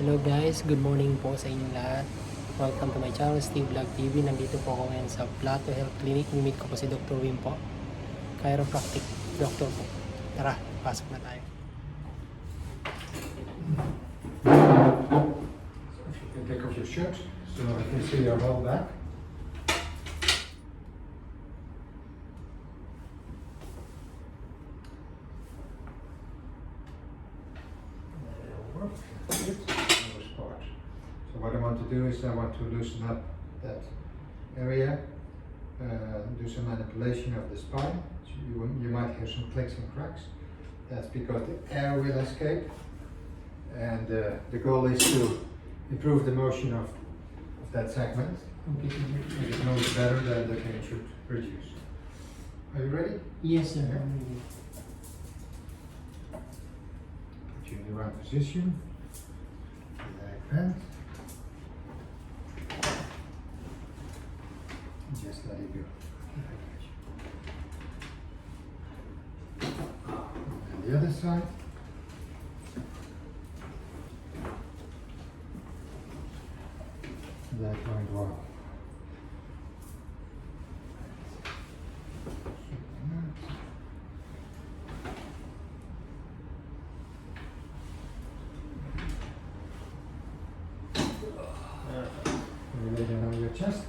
Hello guys, good morning po sa inyong lahat. Welcome to my channel, Steve Vlog TV. Nandito po ako ngayon sa Plato Health Clinic. Mimit ko po si Dr. Wim po. Chiropractic doctor po. Tara, pasok na tayo. If you can take off your shirt so I can see your whole back. Good. Another spot. So what I want to do is I want to loosen up that area, do some manipulation of the spine. So you might hear some clicks and cracks. That's because the air will escape, and the goal is to improve the motion of that segment. If it moves better, then the pain should reduce. Are you ready? Yes sir. Put you in the right position. Leg bent. Just let it go. And the other side. That went well. You lay down on your chest.